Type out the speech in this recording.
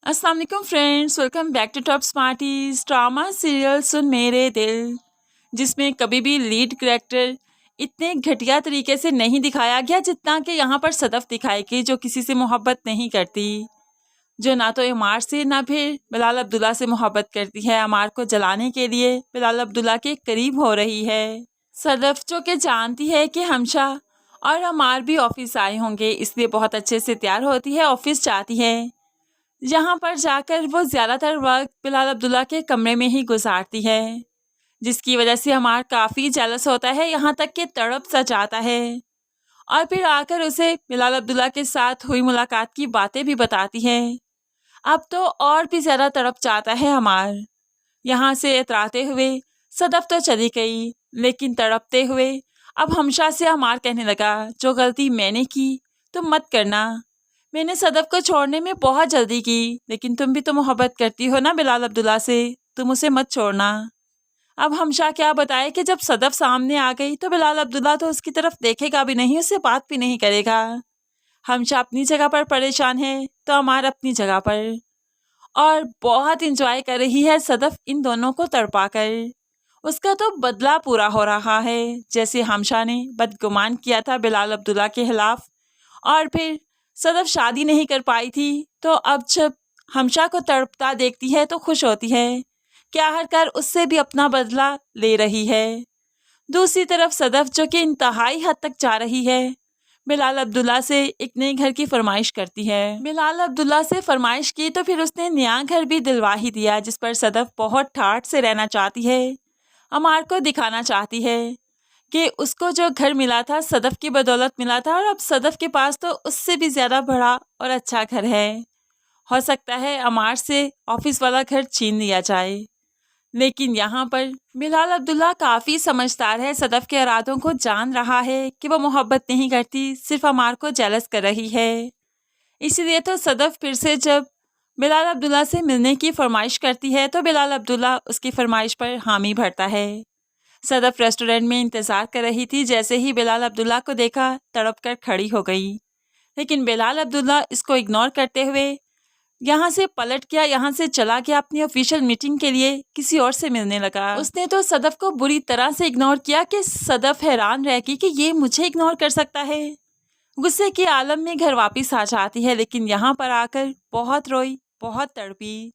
अस्सलाम वालेकुम friends, welcome back to top smarties. Drama serial Sun Mere Dil, जिसमें कभी भी लीड कैरेक्टर इतने घटिया तरीके से नहीं दिखाया गया जितना कि यहाँ पर सदफ दिखाई गई, जो किसी से मोहब्बत नहीं करती, जो ना तो अमार से ना फिर बिलाल अब्दुल्ला से मोहब्बत करती है। अमार को जलाने के लिए बिलाल अब्दुल्ला के करीब हो रही है। सदफ जो कि जानती है कि हमशा और अमार भी ऑफिस आए होंगे, इसलिए बहुत अच्छे से तैयार होती है, ऑफिस जाती है। यहाँ पर जाकर वो ज़्यादातर वक्त बिलाल अब्दुल्ला के कमरे में ही गुजारती है, जिसकी वजह से अमार काफ़ी जेलस होता है, यहाँ तक कि तड़प सा जाता है। और फिर आकर उसे बिलाल अब्दुल्ला के साथ हुई मुलाकात की बातें भी बताती है। अब तो और भी ज़्यादा तड़प जाता है अमार। यहाँ से इतराते हुए सदफ तो चली गई, लेकिन तड़पते हुए अब हमशा से अमार कहने लगा, जो गलती मैंने की तुम मत करना। मैंने सदफ को छोड़ने में बहुत जल्दी की, लेकिन तुम भी तो मोहब्बत करती हो ना बिलाल अब्दुल्ला से, तुम उसे मत छोड़ना। अब हमशा क्या बताए कि जब सदफ सामने आ गई तो बिलाल अब्दुल्ला तो उसकी तरफ देखेगा भी नहीं, उससे बात भी नहीं करेगा। हमशा अपनी जगह पर परेशान है तो अमार अपनी जगह पर, और बहुत इंजॉय कर रही है सदफ इन दोनों को तड़पा कर। उसका तो बदला पूरा हो रहा है, जैसे हमशा ने बदगुमान किया था बिलाल अब्दुल्ला के खिलाफ, और फिर सदफ शादी नहीं कर पाई थी, तो अब जब हमशा को तड़पता देखती है तो खुश होती है कि आखिरकार उससे भी अपना बदला ले रही है। दूसरी तरफ सदफ जो कि इंतहाई हद तक जा रही है, बिलाल अब्दुल्ला से एक नए घर की फरमाइश करती है। बिलाल अब्दुल्ला से फरमाइश की तो फिर उसने नया घर भी दिलवा ही दिया, जिस पर सदफ बहुत ठाठ से रहना चाहती है। अमार को दिखाना चाहती है कि उसको जो घर मिला था सदफ की बदौलत मिला था, और अब सदफ के पास तो उससे भी ज़्यादा बड़ा और अच्छा घर है। हो सकता है अमार से ऑफिस वाला घर छीन लिया जाए, लेकिन यहाँ पर बिलाल अब्दुल्ला काफ़ी समझदार है, सदफ के इरादों को जान रहा है कि वो मोहब्बत नहीं करती, सिर्फ अमार को जेलस कर रही है। इसीलिए तो सदफ फिर से जब बिलाल अब्दुल्ला से मिलने की फरमाइश करती है तो बिलाल अब्दुल्ला उसकी फरमाइश पर हामी भरता है। सदफ रेस्टोरेंट में इंतज़ार कर रही थी, जैसे ही बिलाल अब्दुल्ला को देखा तड़प कर खड़ी हो गई, लेकिन बिलाल अब्दुल्ला इसको इग्नोर करते हुए यहाँ से पलट गया, यहाँ से चला गया, अपनी ऑफिशियल मीटिंग के लिए किसी और से मिलने लगा। उसने तो सदफ को बुरी तरह से इग्नोर किया कि सदफ हैरान रह गई कि ये मुझे इग्नोर कर सकता है। गुस्से के आलम में घर वापस आ जाती है, लेकिन यहाँ पर आकर बहुत रोई, बहुत तड़पी।